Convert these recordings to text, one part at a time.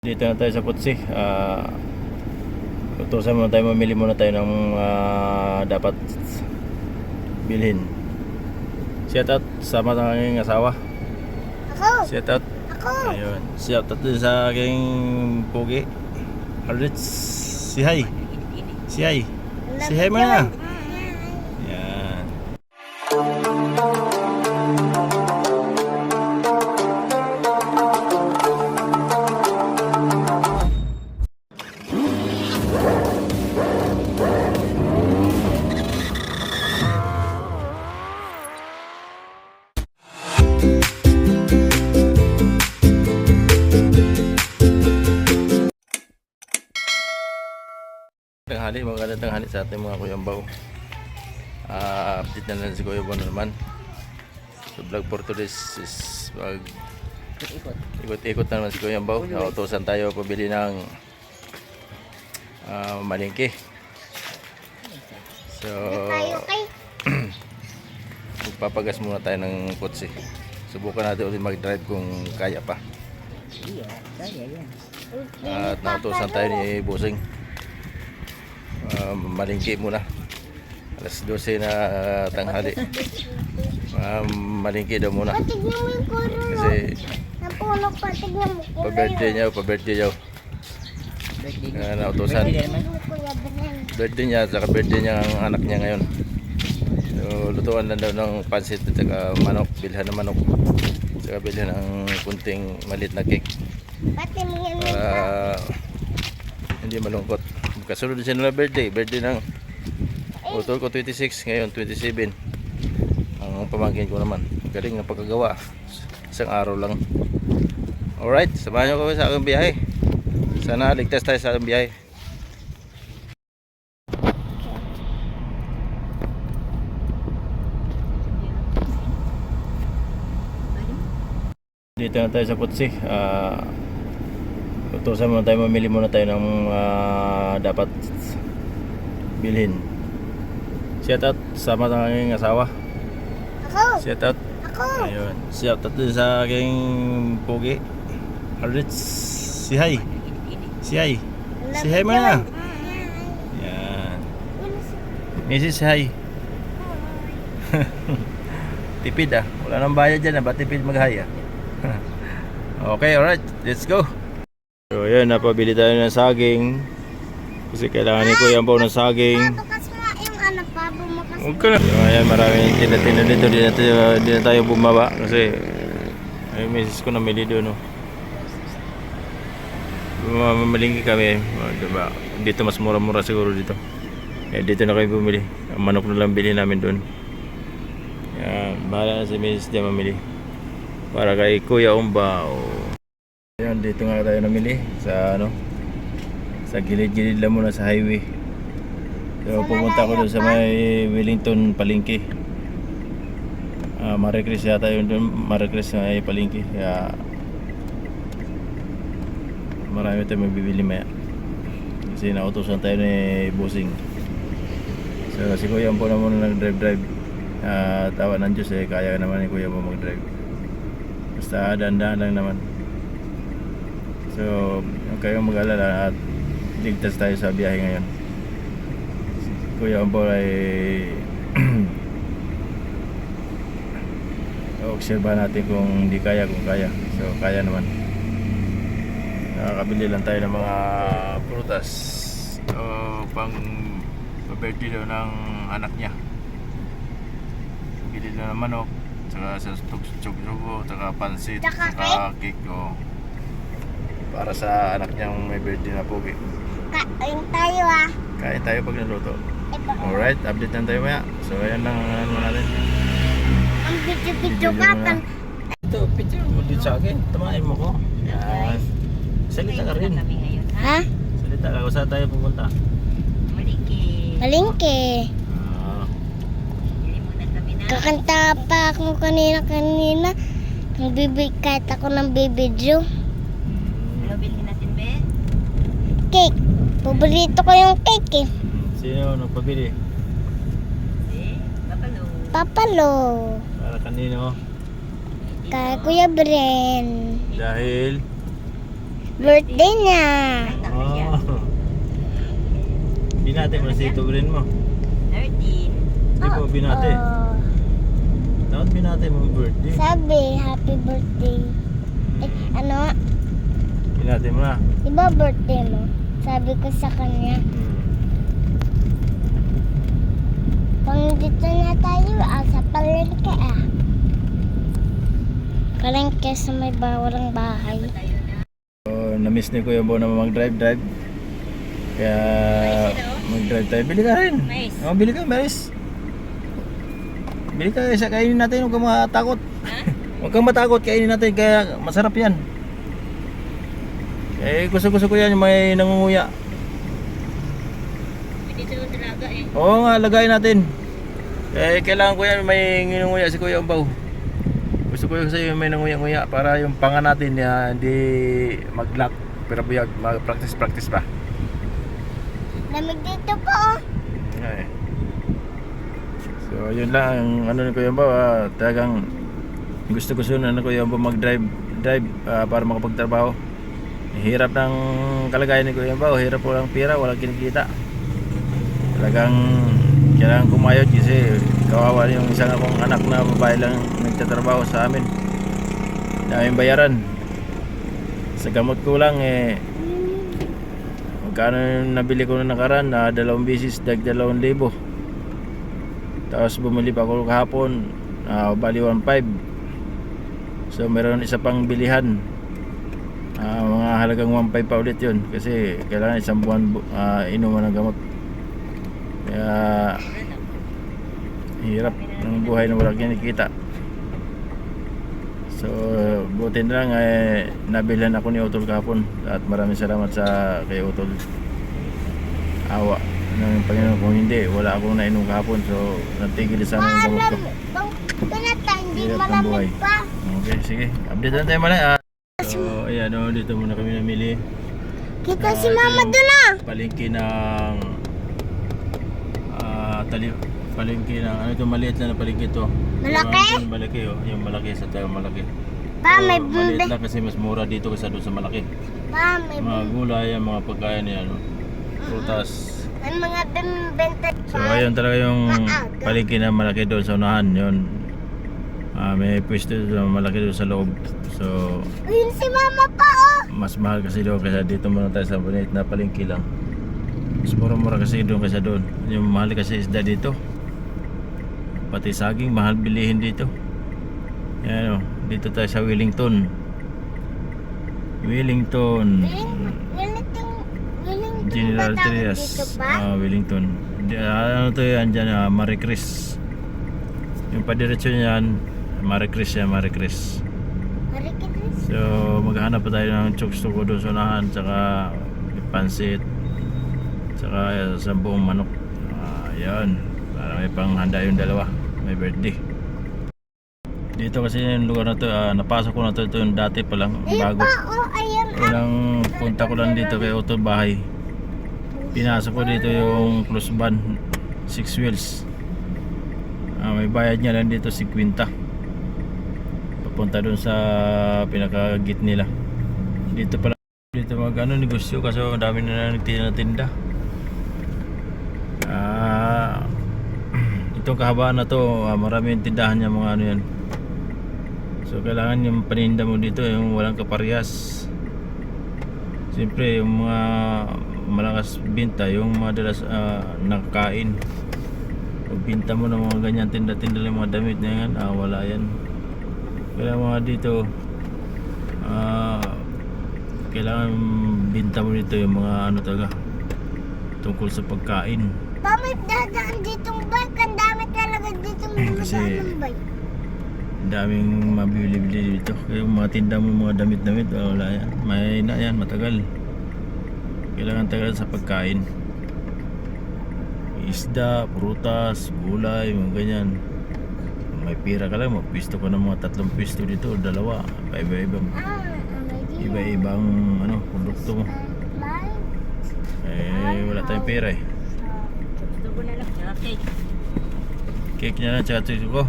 Dito na tayo sa Putsi. Utusan muna tayo, mamili muna tayo ng dapat bilhin. Shout out sa mga aking asawa. Ako! Shout out. Ako! Ayun. Shout out din sa aking pogi. Alrits. Si hi. Si hi. Si hi mo na. Yan. Magandang tanghali sa ating mga kuyambaw. Update na lang si Kuya Bon naman. So vlog for today is mag ikot-ikot na naman si Kuyambaw. Nautosan tayo pabili ng malingki. So magpapagas muna tayo ng kotse. Subukan natin ulit mag-drive kung kaya pa. At nautosan tayo ni Busing. Malingki muna. Alas 12 na tanghali. Malingki daw muna. Kasi pa-birthday niya. Nautosan. Birthday niya, saka birthday niya ang anak niya ngayon. So lutuan lang daw ng pansit at saka manok. Bilhan ng manok. Saka bilhan ng kunting maliit na cake. Para hindi malungkot. Kasunod din siya na birthday ng utol ko 26, ngayon 27. Ang pamangkin ko naman, galing na pagkagawa, isang araw lang. Alright, samahan nyo kami sa aking biyahe. Sana ligtas tayo sa aking biyahe. Dito na tayo sa Putsi. Utusan muna tayo, mamili muna tayo ng dapat bilhin. Shout out sa mga aking asawa. Ako! Shout out. Ako! Ayun. Shout out din sa aking pogi. Alrits. Si hi. Si hi. Si hi mo na. Yan. Mrs. Hi. Tipid wala nang bayad dyan ba't tipid mag-hi Okay, alright. Let's go. So ayan, napabili tayo ng saging. Kasi kailangan ni Kuya Ambaw ng saging. Huwag ka na. So ayan, maraming tinda-tinda dito. Di na tayo bumaba. Kasi ay misis ko namili doon. Mamalingki kami. Diba? Dito mas mura-mura siguro dito. Kaya dito na kayo bumili. Ang manok na lang bilhin namin doon. Ayan, bahala na si misis dyan mamili. Para kay Kuya Ambaw. Ayan, dito nga tayo namili sa sa gilid-gilid lang muna sa highway. So pumunta ko doon sa may Wellington Palengke. Marie Chris yata yun doon, Marie Chris na may palengke. Kaya marami tayo magbibili maya. Kasi nautosan tayo ni Busing. So si Kuya po na muna nag-drive. Tawa ng Diyos kaya naman ni Kuya po mag-drive. Basta dahan-dahan lang naman. So, huwag kayong mag-alala at ligtas tayo sa biyahe ngayon. Kuya Ambaw ay obserbahan natin kung hindi kaya, kung kaya. So, kaya naman. Nakakabili lang tayo ng mga prutas. So, pang birthday daw ng anak niya. Bili na ng manok, saka sa tugsugo, saka pansit, saka cake. Para sa anak niyang may birthday na pogi. Kain tayo Kain tayo pag naluto. Alright, update na tayo maya. So ayan lang ano natin. Ang video-video ka pan. Ito, picture mo dito sa akin. Tamahin mo ko. Yan. Salita ka rin. Ha? Salita ka. Saan tayo pupunta? Malingki. Kakanta pa ako kanina. Kahit ako ng bibidyo. Bilhin natin, be? Cake. Paborito ko yung cake Sino nagpabili? Si Papalo. Papalo. Para kanino? Kay Kuya Bren. Dahil Birthday niya. Oh. Binate mo na si Tubrin mo. 13. Hindi po binate. Oh, Dapat binate mo ang birthday. sabi, happy birthday. Eh, ano nga? Binate mo na. Di ba birthday mo? Sabi ko sa kanya, pang dito na tayo, sa palengke Palengke sa may walang bahay. So, na-miss ni Kuya Bo na mag-drive. Kaya mag-drive tayo. Bili ka rin. Mais. Oh, bili ka, mais. Bili ka, isa kainin natin. Huwag kang matakot. Huwag kang matakot, kainin natin. Kaya masarap yan. Eh, gusto ko yan yung may nangunguya. Dito yung talaga eh. Oo nga, lagayin natin. Eh, kailangan ko yan may ngunguya si Kuya Umbaw. Gusto ko yung sa'yo may nanguya-nguya para yung panga natin hindi mag-lock. Pero buyag, mag-practice pa. Lamig dito po. Okay. So, yun lang ang ano ni Kuya Umbaw. Talagang gusto na Kuya Umbaw mag-drive para makapagtrabaho. Hirap ng kalagayan ni Kuya Umbaw. Hirap po lang pira, walang kinikita. Talagang kailangan kumayod kasi kawawa yung isang akong anak na babae lang nagtatrabaho sa amin. Daming bayaran. Sa gamot ko lang magkano yung nabili ko na nakaraan na 2 bisis 2,000. Tapos bumili pa ako kahapon bali 1,500. So meron isa pang bilihan. Mga halagang 1,500 pa ulit yun kasi kailangan isang buwan inuman ng gamot. Kaya hirap ng buhay na walang kinikita. So buti na lang nabilhan ako ni Utol kahapon at maraming salamat sa kay Utol. Awa ng Panginoon, kung hindi wala akong nainom kahapon. So natigil sana ang gamot ko. Hindi Hirap ng buhay. malamig pa. Okay, sige, update na tayo malay. So ayan, dito muna kami namili. Kita si Ito mama yung doon palengke ng palengke ng ano ito, maliit lang na palengke ito. Malaki? Yung malaki yung malaki sa tayo malaki. Pa, may maliit bumbe. lang kasi mas mura dito kaysa doon sa malaki. Pa, may Mga gulay, mga pagkain yan, prutas. May mga benta. So ayun talaga yung palengke na malaki doon sa unahan yun. May pwesto doon malaki doon sa loob. So Ayun si mama pa mas mahal kasi doon kaysa dito muna tayo sa maliit na palengke lang. Mas mura-mura kasi doon kaysa doon. Yung mahal kasi isda dito. Pati saging mahal bilihin dito. Yan dito tayo sa Wellington. Willing General Trias. Wellington. Ano to yan dyan, Marie Chris. Yung padiretso niyan, Marie Chris yan, Marie Chris. So maghahanap pa tayo ng choksugo doon sa unahan, tsaka pansit, tsaka sa buong manok. Yan, para may panghanda yung dalawa, may birthday. Dito kasi yung lugar na to, napasok ko na to, ito yung dati pa lang, bago. Ayan. Unang punta ko lang dito kay Utol bahay. Pinasok ko dito yung close van 6 wheels. May bayad niya lang dito 50. Papunta dun sa pinaka-gate nila. Dito pala dito negosyo kasi ang dami na nagtitinda. Itong kahabaan na to, maraming tindahan niya mga ano yan. So kailangan yung paninda mo dito yung walang kaparehas. Siyempre yung mga malakas binta, yung madalas nakakain. Pag binta mo ng mga ganyan tinda-tinda ng mga damit na yan, wala yan. Kaya mga dito kailangan binta mo dito yung mga ano talaga tungkol sa pagkain. Pa, may dadaan ditong bike. Ang dami talaga ditong Kasi dadaan ng bike. daming mabibili dito. Kaya yung mga tinda mo, mga damit-damit, wala yan. May na yan, matagal. Kailangan tagal sa pagkain. Isda, prutas, gulay, mga ganyan. May pira ka lang, magpisto ka ng mga 3 pisto dito, 2. Iba-ibang ano, produkto mo. Wala tayong pera eh. Gusto ko na lang. Cake. Cake niya lang, tsaka tsugo.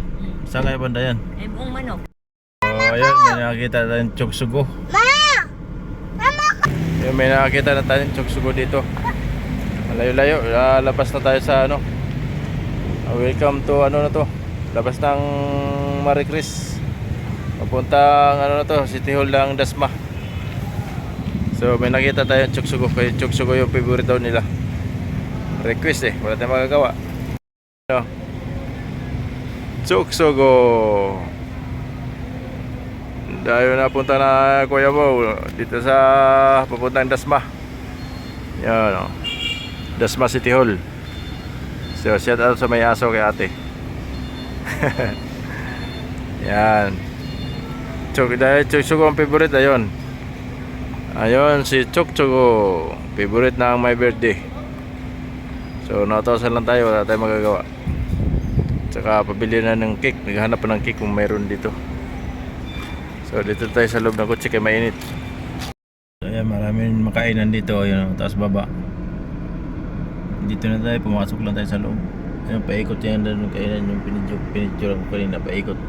Saan kayo banda yan? Buong manok. Ayun, may nakakita tayong choksugo. Mama! Yung may nakakita na tayong tsuksugo dito. Malayo-layo. Labas na tayo sa ano. Welcome to ano na to. Labas ng Maricris. Papuntang ano na to, City Hall ng Dasma. So may nakita tayong tsuksugo. Kaya tsuksugo yung favorite daw nila. Request eh, wala tayong magagawa. Ano? Tsuksugo. Dahil napunta na Kuya Bo dito sa papuntang Dasma. Yan o. Dasma City Hall. So shout out sa may aso kay ate. Yan. Dahil Tsuksugo ang favorite, ayun. Ayun si Tsuksugo, favorite na ang my birthday. So natawsan lang tayo, wala tayong magagawa. Tsaka pabili na ng cake, naghahanap pa ng cake kung mayroon dito. So dito tayo sa loob ng kotse kaya mainit. So ayan, maraming makainan dito, ayun, taas baba. Dito na tayo, pumasok lang tayo sa loob. Ayun, paikot yan doon kainan yung pinidyo ko kanina, paikot.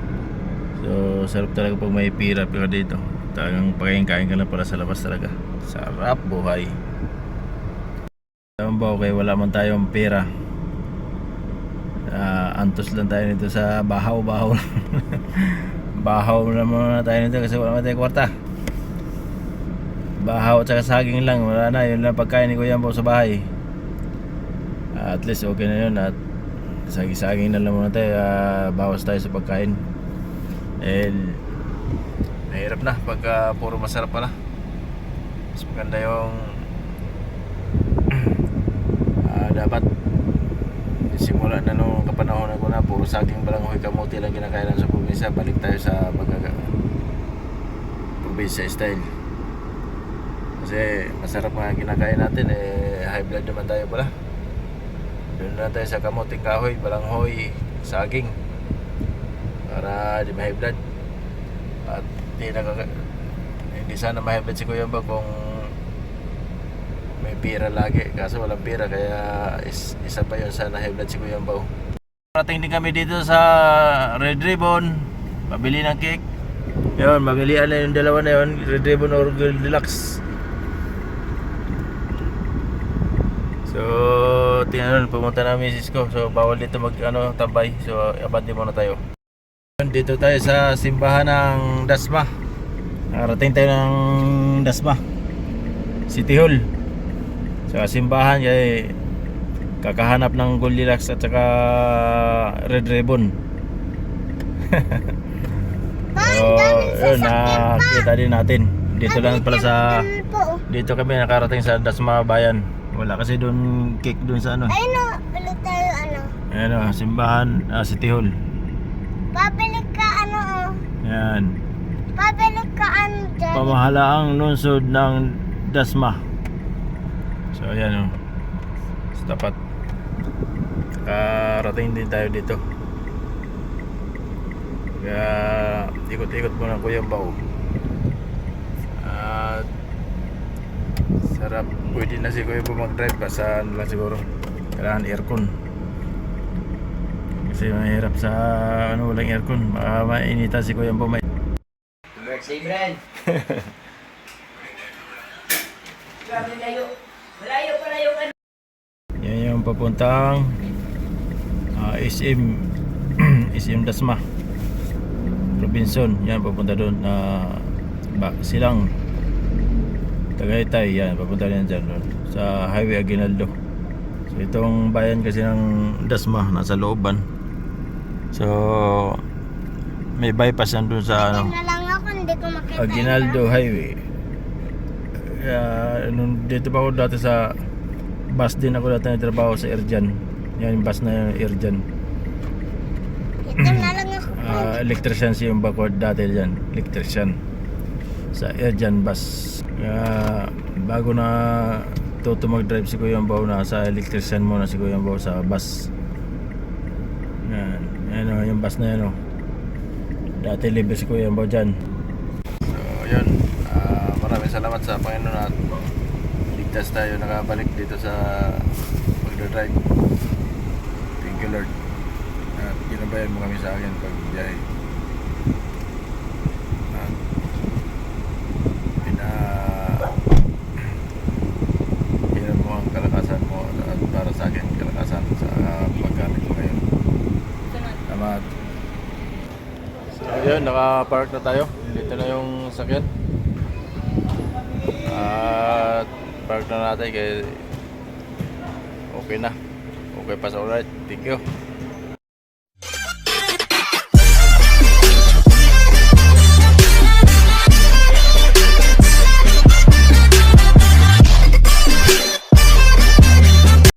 So sarap talaga pag may pira dito. Talagang pagkain-kain ka lang pala sa labas talaga. Sarap buhay. Alam ba, okay, wala man tayong pera. Antos lang tayo nito sa bahaw-bahaw. Bahaw na muna tayo nito kasi wala man tayong kwarta. Bahaw at saka saging lang, wala na, yun lang pagkain ni Kuya Bo sa bahay. At least okay na yun. At saging na lang muna tayo, bawas tayo sa pagkain. Mahirap na pagka puro masarap pala. Mas maganda yung dapat simula na nung kapanahon ko na puro saging balanghoy kamote lang kinakain sa probinsya. Balik tayo sa probinsya style. Kasi masarap nga kinakain natin, high blood naman tayo pala. Doon na tayo sa kamote, kahoy, balanghoy, saging para di ma-high blood. At hindi sana ma-high blood si Kuya Bo kung may pira lagi, kaso walang pira, kaya isa pa yun, sana high blood si Kuya Bo. Parating din kami dito sa Red Ribbon, mabili ng cake. Yun, mabilian na yung dalawa na yun, Red Ribbon or Gold Deluxe. So tingnan, pumunta na misis ko, so bawal dito tambay, so abante muna tayo. Dito tayo sa simbahan ng Dasma. Narating tayo ng Dasma City Hall. Sa simbahan kaya kakahanap ng Gold Deluxe at saka Red Ribbon. So yun, nakita din natin. Dito lang pala sa, dito kami nakarating sa Dasma Bayan. Wala kasi doon cake doon sa ano. Ayun o, balik tayo ano. Ayun o, simbahan, City Hall. Pabalik ka ano o. Yan. Pabalik ka ano dyan. Pamahalaang lungsod ng Dasma. So ayan o, sa tapat. Karating din tayo dito. Kaya ikot-ikot muna Kuya Bo. At sarap, pwede na si Kuya Bo mag-drive, basta lang siguro kailangan aircon. Kasi mahirap sa walang aircon, baka mainitan si Kuya Bo. Birthday, Brad. Grabe layo. Malayo pala yung ano. Yan yung papuntang SM SM Dasma Robinson. Yan, papunta doon Silang Tagaytay. Yan, papunta rin dyan sa Highway Aguinaldo. So itong bayan kasi ng Dasma nasa looban. So may bypass yan doon sa Na lang ako, hindi ko makita. Aguinaldo Highway. Nung dito pa ako dati sa bus din ako dati nagtrabaho sa Erjan. Yan yung bus na yung Erjan. Ito na lang ako. Electrician si yung bako dati dyan. Electrician sa Erjan bus. Bago na tuto mag-drive si Kuya Bo, na sa electrician muna si Kuya Bo sa bus. Yan. Yan o, yung bus na yan o. Dati libre si Kuya Bo dyan. So yun, maraming salamat sa Panginoon at ligtas tayo nakabalik dito sa pagdadrive. Thank you Lord. At ginabayan mo kami sa akin pag biyahe. So yun, naka-park na tayo. Dito na yung sakyan. At park na natin kaya okay na. Okay pa sa alright. Thank you.